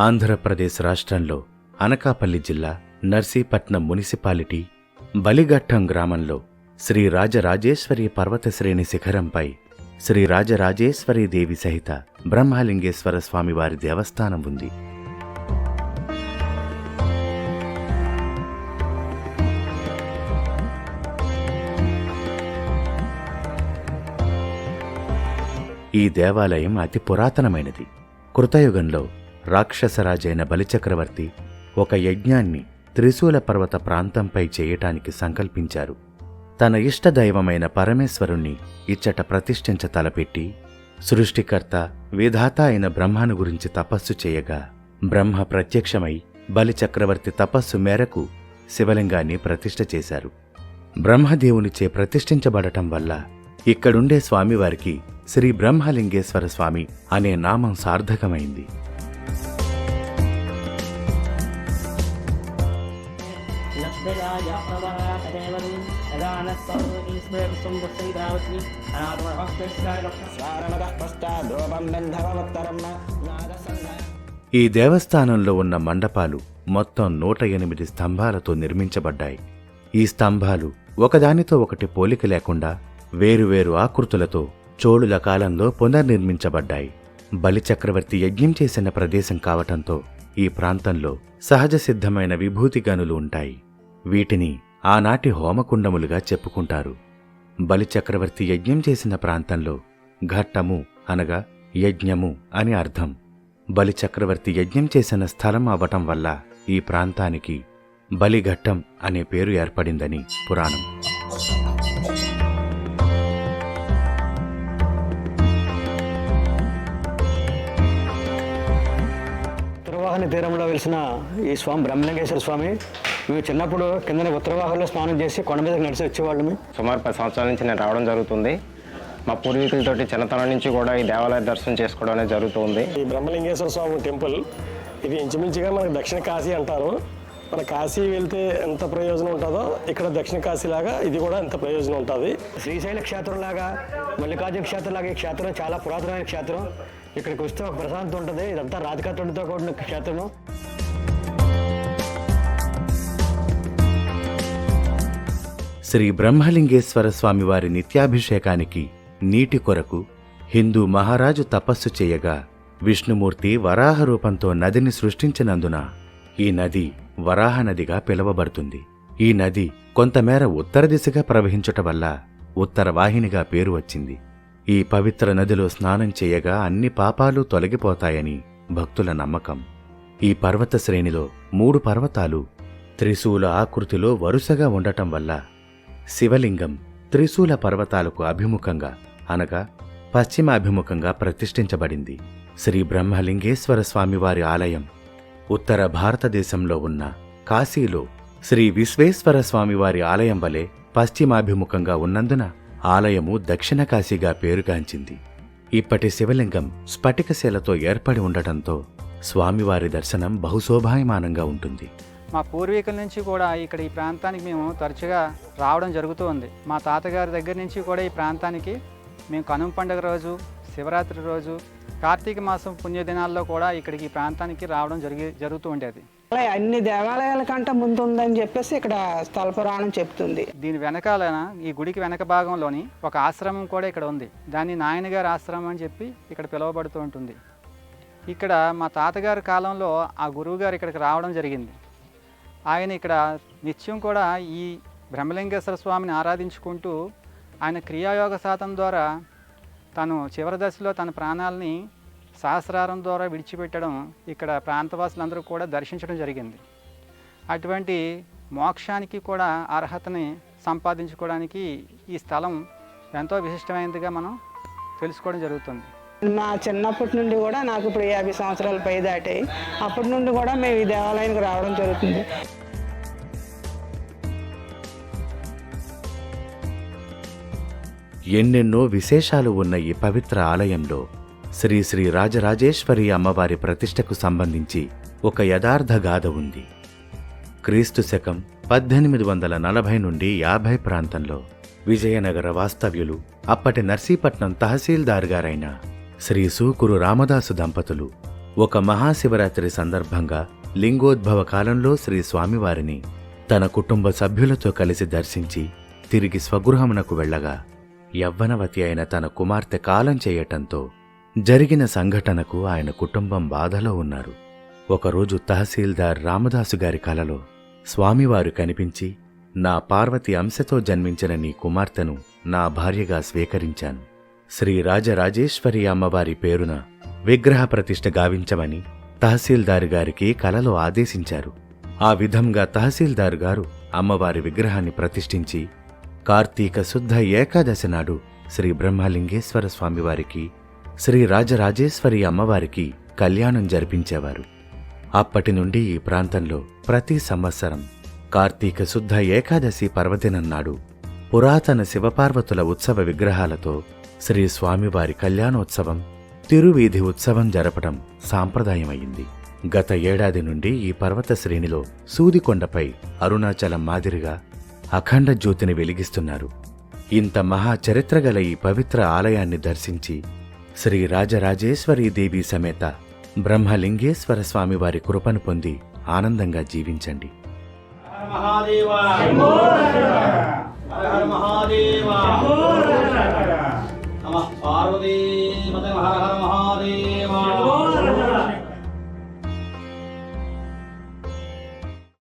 ఆంధ్రప్రదేశ్ రాష్ట్రంలో అనకాపల్లి జిల్లా నర్సీపట్నం మున్సిపాలిటీ బలిఘట్టం గ్రామంలో శ్రీ రాజరాజేశ్వరి పర్వతశ్రేణి శిఖరంపై శ్రీ రాజరాజేశ్వరీ దేవి సహిత బ్రహ్మలింగేశ్వర స్వామివారి దేవస్థానం ఉంది. ఈ దేవాలయం అతి పురాతనమైనది. కృతయుగంలో రాక్షసరాజైన బలిచక్రవర్తి ఒక యజ్ఞాన్ని త్రిశూల పర్వత ప్రాంతంపై చేయటానికి సంకల్పించారు. తన ఇష్టదైవమైన పరమేశ్వరుణ్ణి ఇచ్చట ప్రతిష్ఠించ తలపెట్టి సృష్టికర్త విధాత అయిన బ్రహ్మను గురించి తపస్సు చేయగా బ్రహ్మ ప్రత్యక్షమై బలిచక్రవర్తి తపస్సు మేరకు శివలింగాన్ని ప్రతిష్ఠ చేశారు. బ్రహ్మదేవునిచే ప్రతిష్ఠించబడటం వల్ల ఇక్కడుండే స్వామివారికి శ్రీ బ్రహ్మలింగేశ్వర స్వామి అనే నామం సార్థకమైంది. ఈ దేవస్థానంలో ఉన్న మండపాలు మొత్తం 108 స్తంభాలతో నిర్మించబడ్డాయి. ఈ స్తంభాలు ఒకదానితో ఒకటి పోలిక లేకుండా వేరువేరు ఆకృతులతో చోళుల కాలంలో పునర్నిర్మించబడ్డాయి. బలిచక్రవర్తి యజ్ఞం చేసిన ప్రదేశం కావటంతో ఈ ప్రాంతంలో సహజ సిద్ధమైన విభూతి గనులు ఉంటాయి. వీటిని ఆనాటి హోమకుండములుగా చెప్పుకుంటారు. బలిచక్రవర్తి యజ్ఞం చేసిన ప్రాంతంలో ఘట్టము అనగా యజ్ఞము అని అర్థం. బలిచక్రవర్తి యజ్ఞం చేసిన స్థలం అవ్వటం వల్ల ఈ ప్రాంతానికి బలిఘట్టం అనే పేరు ఏర్పడిందని పురాణం. ఉత్తరవాహిని తీరంలో వెలిసిన ఈ స్వామి బ్రహ్మలింగేశ్వర స్వామి, మేము చిన్నప్పుడు కింద ఉత్తరవాహంలో స్నానం చేసి కొండ మీదకి నడిచి వచ్చేవాళ్ళమి. సుమారు 10 సంవత్సరాల నుంచి నేను రావడం జరుగుతుంది. మా పూర్వీకులతోటి చిన్నతనం నుంచి కూడా ఈ దేవాలయ దర్శనం చేసుకోవడం అనేది జరుగుతుంది. ఈ బ్రహ్మలింగేశ్వర స్వామి టెంపుల్ ఇది ఇంచుమించుగా మనకు దక్షిణ కాశీ అంటారు. మన కాశీ వెళ్తే ఎంత ప్రయోజనం ఉంటుందో ఇక్కడ దక్షిణ కాశీ లాగా ఇది కూడా ఎంత ప్రయోజనం ఉంటుంది. శ్రీశైల క్షేత్రం లాగా, మల్లికార్జున క్షేత్రం లాగా ఈ క్షేత్రం చాలా పురాతనమైన క్షేత్రం. ఇక్కడికి వస్తే ఒక ప్రశాంతం ఉంటుంది. ఇదంతా రాతికత్తుడితో కూడిన క్షేత్రము. శ్రీ బ్రహ్మలింగేశ్వర స్వామివారి నిత్యాభిషేకానికి నీటి కొరకు హిందూ మహారాజు తపస్సు చేయగా విష్ణుమూర్తి వరాహ రూపంతో నదిని సృష్టించినందున ఈ నది వరాహ నదిగా పిలువబడుతుంది. ఈ నది కొంతమేర ఉత్తర దిశగా ప్రవహించుట వల్ల ఉత్తర వాహినిగా పేరు వచ్చింది. ఈ పవిత్ర నదిలో స్నానం చేయగా అన్ని పాపాలు తొలగిపోతాయని భక్తుల నమ్మకం. ఈ పర్వత శ్రేణిలో 3 పర్వతాలు త్రిశూల ఆకృతిలో వరుసగా ఉండటం వల్ల శివలింగం త్రిశూల పర్వతాలకు అభిముఖంగా అనగా పశ్చిమాభిముఖంగా ప్రతిష్ఠించబడింది. శ్రీ బ్రహ్మలింగేశ్వర స్వామివారి ఆలయం ఉత్తర భారతదేశంలో ఉన్న కాశీలో శ్రీ విశ్వేశ్వర స్వామివారి ఆలయం వలె పశ్చిమాభిముఖంగా ఉన్నందున ఆలయము దక్షిణ కాశీగా పేరుగాంచింది. ఇప్పటి శివలింగం స్ఫటికశిలతో ఏర్పడి ఉండటంతో స్వామివారి దర్శనం బహుశోభాయమానంగా ఉంటుంది. మా పూర్వీకుల నుంచి కూడా ఇక్కడ ఈ ప్రాంతానికి మేము తరచుగా రావడం జరుగుతూ ఉంది. మా తాతగారి దగ్గర నుంచి కూడా ఈ ప్రాంతానికి మేము కనుమ పండుగ రోజు, శివరాత్రి రోజు, కార్తీక మాసం పుణ్యదినాల్లో కూడా ఇక్కడికి ఈ ప్రాంతానికి రావడం జరుగుతూ ఉండేది. అన్ని దేవాలయాల కంటే ముందు ఉందని చెప్పేసి ఇక్కడ స్థల పురాణం చెప్తుంది. దీని వెనకాలన ఈ గుడికి వెనక భాగంలోని ఒక ఆశ్రమం కూడా ఇక్కడ ఉంది. దాన్ని నాయనగారి ఆశ్రమం అని చెప్పి ఇక్కడ పిలువబడుతూ ఉంటుంది. ఇక్కడ మా తాతగారి కాలంలో ఆ గురువుగారు ఇక్కడికి రావడం జరిగింది. ఆయన ఇక్కడ నిత్యం కూడా ఈ బ్రహ్మలింగేశ్వర స్వామిని ఆరాధించుకుంటూ ఆయన క్రియాయోగ సాధన ద్వారా తను చివరి దశలో తన ప్రాణాలని సహస్రారం ద్వారా విడిచిపెట్టడం ఇక్కడ ప్రాంతవాసులందరూ కూడా దర్శించడం జరిగింది. అటువంటి మోక్షానికి కూడా అర్హతని సంపాదించుకోవడానికి ఈ స్థలం ఎంతో విశిష్టమైనదిగా మనం తెలుసుకోవడం జరుగుతుంది. మా చిన్నప్పటి నుండి కూడా నాకు ఇప్పుడు 50 సంవత్సరాలు పై దాటాయి. అప్పటి నుండి కూడా మేము ఈ దేవాలయానికి రావడం జరుగుతుంది. ఎన్నెన్నో విశేషాలు ఉన్న ఈ పవిత్ర ఆలయంలో శ్రీ శ్రీ రాజరాజేశ్వరి అమ్మవారి ప్రతిష్టకు సంబంధించి ఒక యథార్థ గాథ ఉంది. క్రీస్తు శకం 1840 నుండి 50 ప్రాంతంలో విజయనగర వాస్తవ్యులు అప్పటి నర్సీపట్నం తహసీల్దార్ గారైన శ్రీ సూకురు రామదాసు దంపతులు ఒక మహాశివరాత్రి సందర్భంగా లింగోద్భవ కాలంలో శ్రీ స్వామివారిని తన కుటుంబ సభ్యులతో కలిసి దర్శించి తిరిగి స్వగృహమునకు వెళ్ళగా యవ్వనవతి అయిన తన కుమార్తె కాలం చేయటంతో జరిగిన సంఘటనకు ఆయన కుటుంబం బాధలో ఉన్నారు. ఒకరోజు తహసీల్దార్ రామదాసు గారి కలలో స్వామివారు కనిపించి, నా పార్వతి అంశతో జన్మించిన నీ కుమార్తెను నా భార్యగా స్వీకరించాను. శ్రీ రాజరాజేశ్వరి అమ్మవారి పేరున విగ్రహ ప్రతిష్ఠ గావించమని తహసీల్దారు గారికి కలలో ఆదేశించారు. ఆ విధంగా తహసీల్దారు గారు అమ్మవారి విగ్రహాన్ని ప్రతిష్ఠించి కార్తీక శుద్ధ ఏకాదశి నాడు శ్రీ బ్రహ్మలింగేశ్వర స్వామివారికి, శ్రీ రాజరాజేశ్వరి అమ్మవారికి కళ్యాణం జరిపించేవారు. అప్పటి నుండి ఈ ప్రాంతంలో ప్రతి సంవత్సరం కార్తీక శుద్ధ ఏకాదశి పర్వదినం నాడు పురాతన శివపార్వతుల ఉత్సవ విగ్రహాలతో శ్రీ స్వామివారి కళ్యాణోత్సవం, తిరువీధి ఉత్సవం జరపడం సాంప్రదాయమయ్యింది. గత ఏడాది నుండి ఈ పర్వత శ్రేణిలో సూదికొండపై అరుణాచలం మాదిరిగా అఖండ జ్యోతిని వెలిగిస్తున్నారు. ఇంత మహా చరిత్ర గల ఈ పవిత్ర ఆలయాన్ని దర్శించి శ్రీ రాజరాజేశ్వరీ దేవి సమేత బ్రహ్మలింగేశ్వర స్వామివారి కృపను పొంది ఆనందంగా జీవించండి. పార్వతీ